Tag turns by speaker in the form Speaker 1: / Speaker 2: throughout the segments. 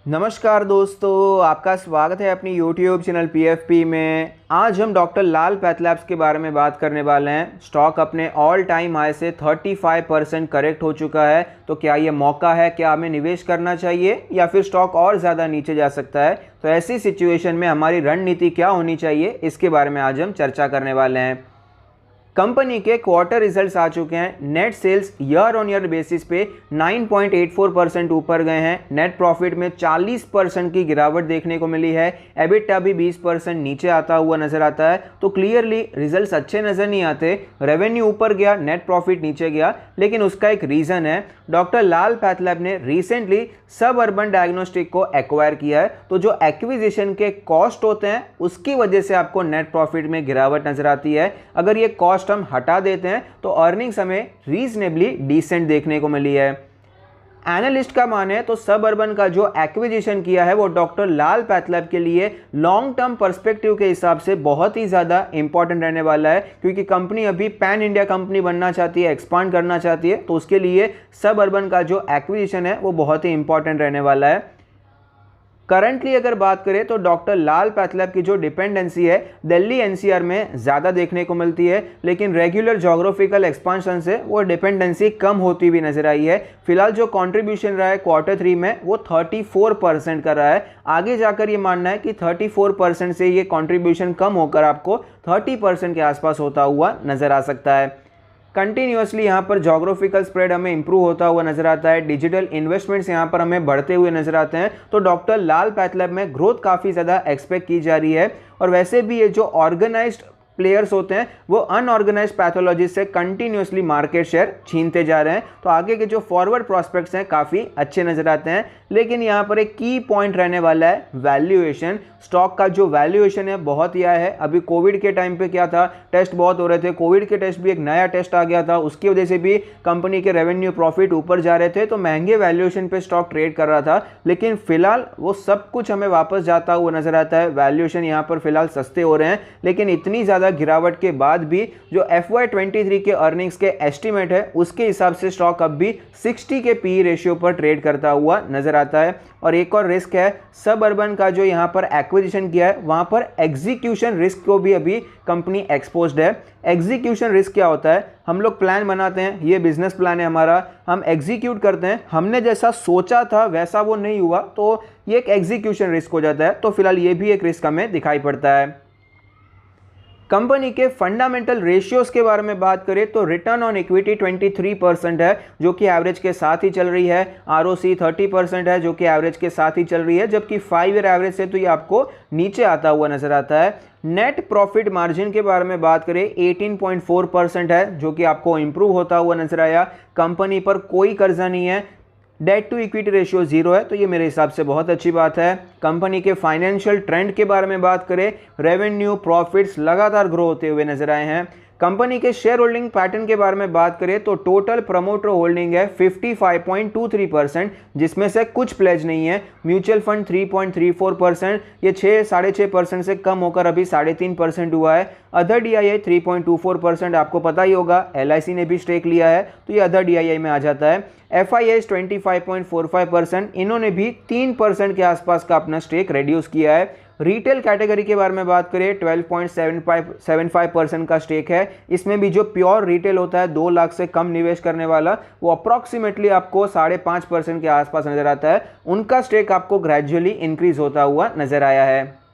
Speaker 1: नमस्कार दोस्तों, आपका स्वागत है अपनी YouTube चैनल PFP में। आज हम डॉक्टर लाल पैथलैब्स के बारे में बात करने वाले हैं। स्टॉक अपने ऑल टाइम हाई से 35% करेक्ट हो चुका है, तो क्या ये मौका है, क्या हमें निवेश करना चाहिए या फिर स्टॉक और ज़्यादा नीचे जा सकता है? तो ऐसी सिचुएशन में हमारी रणनीति क्या होनी चाहिए, इसके बारे में आज हम चर्चा करने वाले हैं। कंपनी के क्वार्टर रिजल्ट्स आ चुके हैं। Net sales year on year basis पे 9.84% ऊपर गए हैं। नेट प्रॉफिट में 40% की गिरावट देखने को मिली है। एबिटा भी 20% नीचे आता हुआ नजर आता है। तो क्लियरली रिजल्ट्स अच्छे नजर नहीं आते। रेवेन्यू ऊपर गया, नेट प्रॉफिट नीचे गया, लेकिन उसका एक रीज़न है। डॉक्टर लाल पैथलैब ने रिसेंटली सब अर्बन डायग्नोस्टिक को एक्वायर किया है। तो जो एक्विजिशन के कॉस्ट होते हैं उसकी वजह से आपको नेट प्रॉफिट में गिरावट नजर आती है। अगर ये कॉस्ट हम हटा देते हैं तो अर्निंग्स हमें रीजनेबली डिसेंट देखने को मिली है। एनालिस्ट का माने तो सब अर्बन का जो एक्विजिशन किया है वो डॉक्टर लाल पैथलैब के लिए लॉन्ग टर्म पर्सपेक्टिव के हिसाब से बहुत ही ज़्यादा इंपॉर्टेंट रहने वाला है, क्योंकि कंपनी अभी पैन इंडिया कंपनी बनना चाहती है, एक्सपांड करना चाहती है। तो उसके लिए सब अर्बन का जो एक्विजिशन है वो बहुत ही इंपॉर्टेंट रहने वाला है। करंटली अगर बात करें तो डॉक्टर लाल पैथलैब की जो डिपेंडेंसी है दिल्ली एनसीआर में ज़्यादा देखने को मिलती है, लेकिन रेगुलर जोग्राफिकल एक्सपांशन से वो डिपेंडेंसी कम होती भी नजर आई है। फिलहाल जो कंट्रीब्यूशन रहा है Q3 में वो 34% का रहा है। आगे जाकर ये मानना है कि 34% से ये कंट्रीब्यूशन कम होकर आपको 30% के आसपास होता हुआ नजर आ सकता है। कंटिन्यूसली यहाँ पर जोग्राफिकल स्प्रेड हमें इंप्रूव होता हुआ नजर आता है। डिजिटल इन्वेस्टमेंट्स यहाँ पर हमें बढ़ते हुए नजर आते हैं। तो डॉक्टर लाल पैथलैब में ग्रोथ काफ़ी ज़्यादा एक्सपेक्ट की जा रही है। और वैसे भी ये जो ऑर्गेनाइज्ड प्लेयर्स होते हैं वो अनऑर्गेनाइज्ड पैथोलॉजी से कंटिन्यूसली मार्केट शेयर छीनते जा रहे हैं। तो आगे के जो फॉरवर्ड प्रोस्पेक्ट्स हैं काफ़ी अच्छे नजर आते हैं। लेकिन यहाँ पर एक की पॉइंट रहने वाला है वैल्यूएशन। स्टॉक का जो वैल्यूएशन है बहुत ही आया है। अभी कोविड के टाइम पे क्या था, टेस्ट बहुत हो रहे थे। कोविड के टेस्ट भी एक नया टेस्ट आ गया था, उसकी वजह से भी कंपनी के रेवेन्यू प्रॉफिट ऊपर जा रहे थे। तो महंगे वैल्यूएशन पे स्टॉक ट्रेड कर रहा था, लेकिन फिलहाल वो सब कुछ हमें वापस जाता हुआ नजर आता है। वैल्यूएशन यहाँ पर फिलहाल सस्ते हो रहे हैं, लेकिन इतनी ज़्यादा गिरावट के बाद भी जो FY23 के अर्निंग्स के एस्टीमेट है उसके हिसाब से स्टॉक अब भी 60 के पी रेशियो पर ट्रेड करता हुआ नजर आता है। और एक और रिस्क है, सब अर्बन का जो यहाँ पर एक्विजिशन किया है वहाँ पर एग्जीक्यूशन रिस्क को भी अभी कंपनी एक्सपोज्ड है। एग्जीक्यूशन रिस्क क्या होता है? हम लोग प्लान बनाते हैं, ये बिजनेस प्लान है हमारा, हम एग्जीक्यूट करते हैं, हमने जैसा सोचा था वैसा वो नहीं हुआ, तो ये एक एग्जीक्यूशन रिस्क हो जाता है। तो फिलहाल ये भी एक रिस्क हमें दिखाई पड़ता है। कंपनी के फंडामेंटल रेशियोज के बारे में बात करें तो रिटर्न ऑन इक्विटी 23% है, जो कि एवरेज के साथ ही चल रही है। ROC 30% है, जो कि एवरेज के साथ ही चल रही है, जबकि 5 ईयर एवरेज से तो ये आपको नीचे आता हुआ नजर आता है। नेट प्रॉफिट मार्जिन के बारे में बात करें 18.4% है, जो कि आपको इंप्रूव होता हुआ नजर आया। कंपनी पर कोई कर्जा नहीं है। डेट टू इक्विटी रेशियो 0 है, तो ये मेरे हिसाब से बहुत अच्छी बात है। कंपनी के फाइनेंशियल ट्रेंड के बारे में बात करें, रेवेन्यू प्रॉफिट्स लगातार ग्रो होते हुए नजर आए हैं। कंपनी के शेयर होल्डिंग पैटर्न के बारे में बात करें तो टोटल प्रमोटर होल्डिंग है 55.23%, जिसमें से कुछ प्लेज नहीं है। म्यूचुअल फंड 3.34%, ये 6.5% से कम होकर अभी 3.5% हुआ है। अदर DII 3.24%, आपको पता ही होगा LIC ने भी स्टेक लिया है, तो ये अदर DII में आ जाता है। FIS 25.45%, इन्होंने भी 3% के आसपास का अपना स्टेक रिड्यूस किया है। रिटेल कैटेगरी के बारे में बात करें 12.75% का स्टेक है। इसमें भी जो प्योर रिटेल होता है 2 लाख से कम निवेश करने वाला, वो अप्रॉक्सीमेटली आपको 5.5% के आसपास नजर आता है। उनका स्टेक आपको ग्रेजुअली इंक्रीज होता हुआ नजर आया है।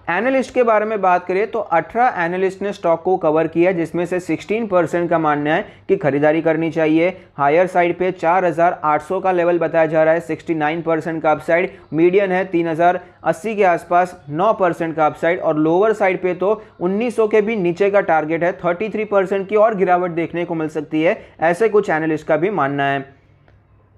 Speaker 1: एनालिस्ट के बारे में बात करें तो 18 एनालिस्ट ने स्टॉक को कवर किया, जिसमें से 16% का मानना है कि खरीदारी करनी चाहिए। हायर साइड पे 4800 का लेवल बताया जा रहा है, 69% का अपसाइड। मीडियन है 3080 के आसपास, 9% का अपसाइड। और लोअर साइड पे तो 1900 के भी नीचे का टारगेट है, 33% की और गिरावट देखने को मिल सकती है, ऐसे कुछ एनालिस्ट का भी मानना है।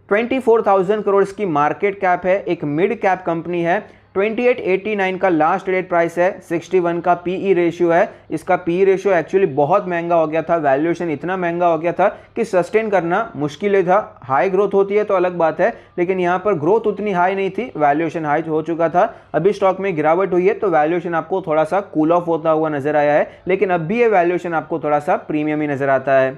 Speaker 1: 24,000 करोड़ की मार्केट कैप है, एक मिड कैप कंपनी है। 2889 का लास्ट डेट प्राइस है, 61 का PE रेशियो है। इसका PE रेशियो एक्चुअली बहुत महंगा हो गया था, वैल्यूएशन इतना महंगा हो गया था कि सस्टेन करना मुश्किल था। हाई ग्रोथ होती है तो अलग बात है, लेकिन यहाँ पर ग्रोथ उतनी हाई नहीं थी, वैल्यूएशन हाई हो चुका था। अभी स्टॉक में गिरावट हुई है तो वैल्यूएशन आपको थोड़ा सा कूल ऑफ होता हुआ नजर आया है, लेकिन अब भी ये वैल्यूएशन आपको थोड़ा सा प्रीमियम ही नजर आता है।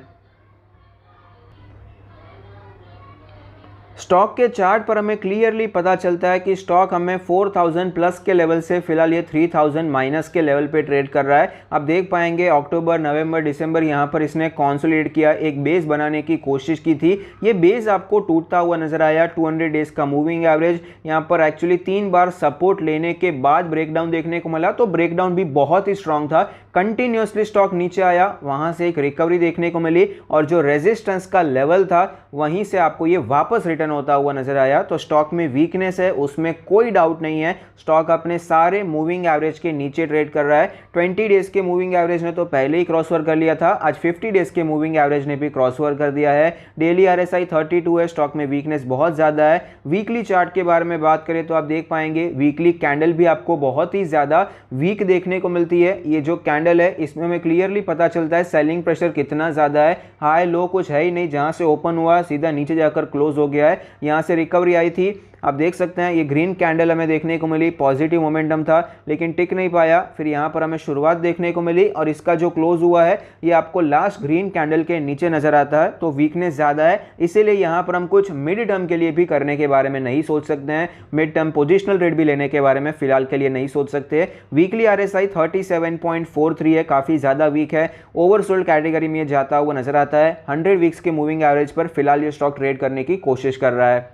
Speaker 1: स्टॉक के चार्ट पर हमें क्लियरली पता चलता है कि स्टॉक हमें 4000 प्लस के लेवल से फिलहाल ये 3000 माइनस के लेवल पे ट्रेड कर रहा है। आप देख पाएंगे अक्टूबर, नवंबर, दिसंबर यहाँ पर इसने कंसोलिडेट किया, एक बेस बनाने की कोशिश की थी। ये बेस आपको टूटता हुआ नजर आया। 200 डेज का मूविंग एवरेज यहाँ पर एक्चुअली 3 बार सपोर्ट लेने के बाद ब्रेकडाउन देखने को मिला, तो ब्रेकडाउन भी बहुत ही स्ट्रांग था। कंटिन्यूसली स्टॉक नीचे आया, वहां से एक रिकवरी देखने को मिली और जो रेजिस्टेंस का लेवल था वहीं से आपको ये वापस रिटर्न होता हुआ नजर आया। तो स्टॉक में वीकनेस है, उसमें कोई डाउट नहीं है। स्टॉक अपने सारे मूविंग एवरेज के नीचे ट्रेड कर रहा है। 20 डेज के मूविंग एवरेज ने तो पहले ही क्रॉसओवर कर लिया था, आज 50 डेज के मूविंग एवरेज ने भी क्रॉसओवर कर दिया है। डेली RSI 32 है, स्टॉक में वीकनेस बहुत ज्यादा है। वीकली चार्ट के बारे में बात करें तो आप देख पाएंगे वीकली कैंडल भी आपको बहुत ही ज्यादा वीक देखने को मिलती है। ये जो कैंडल है इसमें हमें क्लियरली पता चलता है सेलिंग प्रेशर कितना ज्यादा है। हाई लो कुछ है ही नहीं, जहां से ओपन हुआ सीधा नीचे जाकर क्लोज हो गया है। यहां से रिकवरी आई थी, आप देख सकते हैं ये ग्रीन कैंडल हमें देखने को मिली, पॉजिटिव मोमेंटम था लेकिन टिक नहीं पाया। फिर यहाँ पर हमें शुरुआत देखने को मिली और इसका जो क्लोज हुआ है ये आपको लास्ट ग्रीन कैंडल के नीचे नजर आता है। तो वीकनेस ज़्यादा है, इसीलिए यहाँ पर हम कुछ मिड टर्म के लिए भी करने के बारे में नहीं सोच सकते हैं। मिड टर्म पोजिशनल रेट भी लेने के बारे में फिलहाल के लिए नहीं सोच सकते। वीकली RSI 37.43 है, काफ़ी ज़्यादा वीक है, ओवरसोल्ड कैटेगरी में जाता हुआ नजर आता है। 100 वीक्स के मूविंग एवरेज पर फिलहाल ये स्टॉक ट्रेड करने की कोशिश कर रहा है।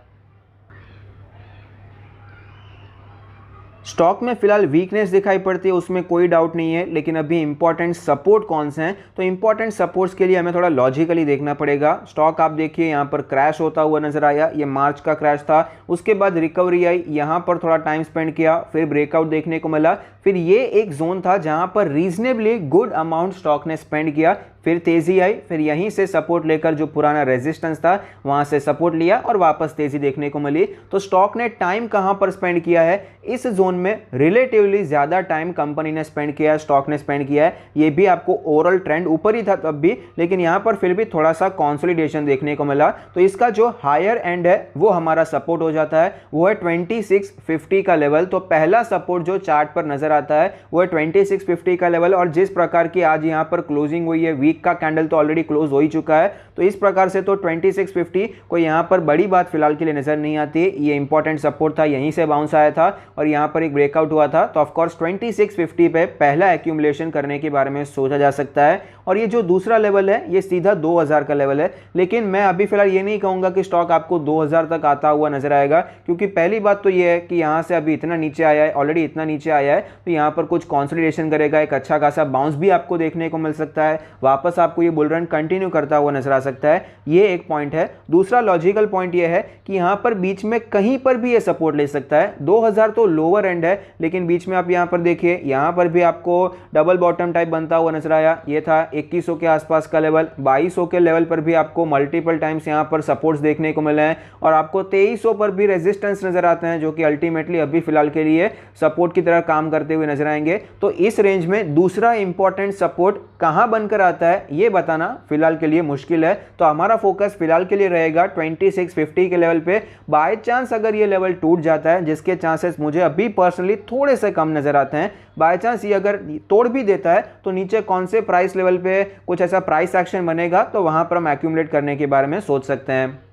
Speaker 1: स्टॉक में फिलहाल वीकनेस दिखाई पड़ती है, उसमें कोई डाउट नहीं है, लेकिन अभी इंपॉर्टेंट सपोर्ट कौन से हैं? तो इंपॉर्टेंट सपोर्ट्स के लिए हमें थोड़ा लॉजिकली देखना पड़ेगा। स्टॉक आप देखिए यहाँ पर क्रैश होता हुआ नजर आया, ये मार्च का क्रैश था, उसके बाद रिकवरी आई, यहाँ पर थोड़ा टाइम स्पेंड किया, फिर ब्रेकआउट देखने को मिला। फिर ये एक जोन था जहां पर रीजनेबली गुड अमाउंट स्टॉक ने स्पेंड किया, फिर तेजी आई, फिर यहीं से सपोर्ट लेकर जो पुराना रेजिस्टेंस था वहां से सपोर्ट लिया और वापस तेजी देखने को मिली। तो स्टॉक ने टाइम कहां पर स्पेंड किया है? इस जोन में रिलेटिवली ज्यादा टाइम कंपनी ने स्पेंड किया है, स्टॉक ने स्पेंड किया है। ये भी आपको ओवरऑल ट्रेंड ऊपर ही था तब भी, लेकिन यहां पर फिर भी थोड़ा सा कंसोलिडेशन देखने को मिला। तो इसका जो हायर एंड है वो हमारा सपोर्ट हो जाता है, वो है 2650 का लेवल। तो पहला सपोर्ट जो चार्ट पर नजर आता है वो है 2650 का लेवल। और जिस प्रकार की आज यहां पर क्लोजिंग हुई है, वीक का कैंडल तो ऑलरेडी क्लोज हो ही चुका है, तो इस प्रकार से तो 2650 कोई यहां पर बड़ी बात फिलहाल के लिए नजर नहीं आती। ये इंपॉर्टेंट सपोर्ट था, यहीं से बाउंस आया था और यहां पर एक ब्रेकआउट हुआ था। तो ऑफ कोर्स 2650 पे पहला एक्यूमुलेशन करने के बारे में सोचा जा सकता है। और ये जो दूसरा लेवल है ये सीधा 2000 का लेवल है, लेकिन मैं अभी फिलहाल ये नहीं कहूंगा कि स्टॉक आपको 2000 तक आता हुआ नजर आएगा, क्योंकि पहली बात तो ये है कि यहां से अभी इतना नीचे आया है, ऑलरेडी इतना नीचे आया है, तो यहां पर कुछ कंसोलिडेशन करेगा, एक अच्छा खासा बाउंस भी आपको देखने को मिल सकता है, वापस आपको ये बुल रन कंटिन्यू करता हुआ नजर आ सकता है। ये एक पॉइंट है। दूसरा लॉजिकल पॉइंट ये है कि यहां पर बीच में कहीं पर भी ये सपोर्ट ले सकता है। 2000 तो लोअर एंड है, लेकिन बीच में आप यहां पर देखिए, यहां पर भी आपको डबल बॉटम टाइप बनता हुआ नजर आया। ये था 2100 के आसपास का लेवल, 2200 के लेवल पर भी आपको मल्टीपल टाइम्स यहां पर सपोर्ट्स देखने को मिले हैं और आपको 2300 पर भी रेजिस्टेंस नजर आते हैं, जो कि अल्टीमेटली अभी फिलहाल के लिए सपोर्ट की तरह काम करते हुए नजर आएंगे। तो इस रेंज में दूसरा इंपॉर्टेंट सपोर्ट कहां बनकर आता है ये बताना फिलहाल के लिए मुश्किल है। तो हमारा फोकस फिलहाल के लिए रहेगा 2650 के लेवल पे। बाय चांस अगर ये लेवल टूट जाता है, जिसके चांसेस मुझे अभी पर्सनली थोड़े से कम नजर आते हैं, बाय चांस ये अगर तोड़ भी देता है तो नीचे कौन से प्राइस लेवल पे कुछ ऐसा प्राइस एक्शन बनेगा, तो वहां पर हम एक्यूमुलेट करने के बारे में सोच सकते हैं।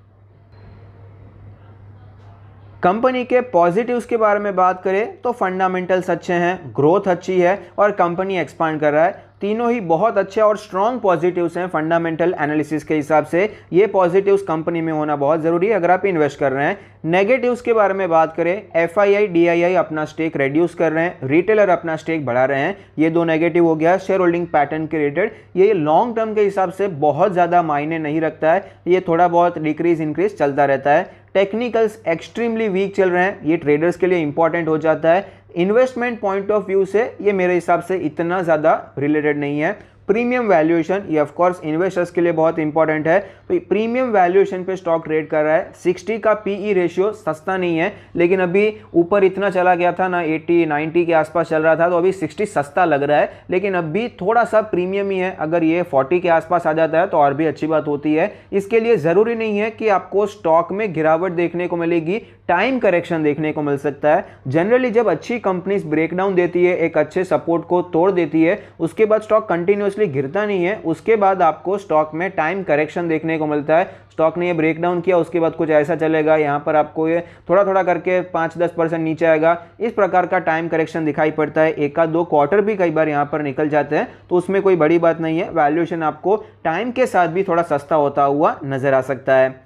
Speaker 1: कंपनी के पॉजिटिव्स के बारे में बात करें तो फंडामेंटल्स अच्छे हैं, ग्रोथ अच्छी है और कंपनी एक्सपांड कर रहा है। तीनों ही बहुत अच्छे और स्ट्रॉन्ग पॉजिटिव्स हैं फंडामेंटल एनालिसिस के हिसाब से। ये पॉजिटिव्स कंपनी में होना बहुत जरूरी है अगर आप इन्वेस्ट कर रहे हैं। नेगेटिव्स के बारे में बात करें, FII DII अपना स्टेक रिड्यूस कर रहे हैं, रिटेलर अपना स्टेक बढ़ा रहे हैं, ये दो नेगेटिव हो गया। शेयर होल्डिंग पैटर्न के रिलेटेड ये लॉन्ग टर्म के हिसाब से बहुत ज़्यादा मायने नहीं रखता है, ये थोड़ा बहुत डिक्रीज इंक्रीज चलता रहता है। टेक्निकल्स एक्सट्रीमली वीक चल रहे हैं, ये ट्रेडर्स के लिए इंपॉर्टेंट हो जाता है। इन्वेस्टमेंट पॉइंट ऑफ व्यू से ये मेरे हिसाब से इतना ज़्यादा रिलेटेड नहीं है। प्रीमियम वैल्यूएशन ये ऑफ कोर्स इन्वेस्टर्स के लिए बहुत इंपॉर्टेंट है, तो प्रीमियम वैल्यूएशन पे स्टॉक ट्रेड कर रहा है। 60 का PE रेशियो सस्ता नहीं है, लेकिन अभी ऊपर इतना चला गया था ना, 80 90 के आसपास चल रहा था, तो अभी 60 सस्ता लग रहा है, लेकिन अभी थोड़ा सा प्रीमियम ही है। अगर ये 40 के आसपास आ जाता है तो और भी अच्छी बात होती है। इसके लिए ज़रूरी नहीं है कि आपको स्टॉक में गिरावट देखने को मिलेगी, टाइम करेक्शन देखने को मिल सकता है। जनरली जब अच्छी कंपनीज ब्रेकडाउन देती है, एक अच्छे सपोर्ट को तोड़ देती है, उसके बाद स्टॉक कंटिन्यूस कंटिन्यूसली गिरता नहीं है उसके बाद आपको स्टॉक में टाइम करेक्शन देखने को मिलता है। स्टॉक ने ये ब्रेकडाउन किया, उसके बाद कुछ ऐसा चलेगा, यहाँ पर आपको ये थोड़ा थोड़ा करके 5-10% नीचे आएगा, इस प्रकार का टाइम करेक्शन दिखाई पड़ता है। एक आध दो क्वार्टर भी कई बार यहाँ पर निकल जाते हैं, तो उसमें कोई बड़ी बात नहीं है। वैल्यूएशन आपको टाइम के साथ भी थोड़ा सस्ता होता हुआ नजर आ सकता है।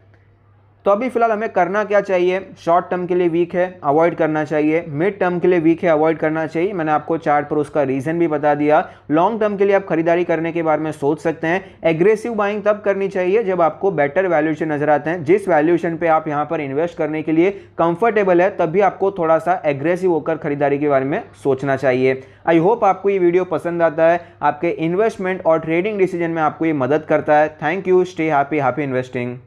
Speaker 1: तो अभी फिलहाल हमें करना क्या चाहिए? शॉर्ट टर्म के लिए वीक है, अवॉइड करना चाहिए। मिड टर्म के लिए वीक है, अवॉइड करना चाहिए। मैंने आपको चार्ट पर उसका रीजन भी बता दिया। लॉन्ग टर्म के लिए आप खरीदारी करने के बारे में सोच सकते हैं। एग्रेसिव बाइंग तब करनी चाहिए जब आपको बेटर वैल्यूएशन नजर आते हैं। जिस वैल्यूएशन पे आप यहाँ पर इन्वेस्ट करने के लिए कंफर्टेबल है, तभी आपको थोड़ा सा एग्रेसिव होकर खरीदारी के बारे में सोचना चाहिए। आई होप आपको ये वीडियो पसंद आता है, आपके इन्वेस्टमेंट और ट्रेडिंग डिसीजन में आपको ये मदद करता है। Thank you, stay happy, happy investing.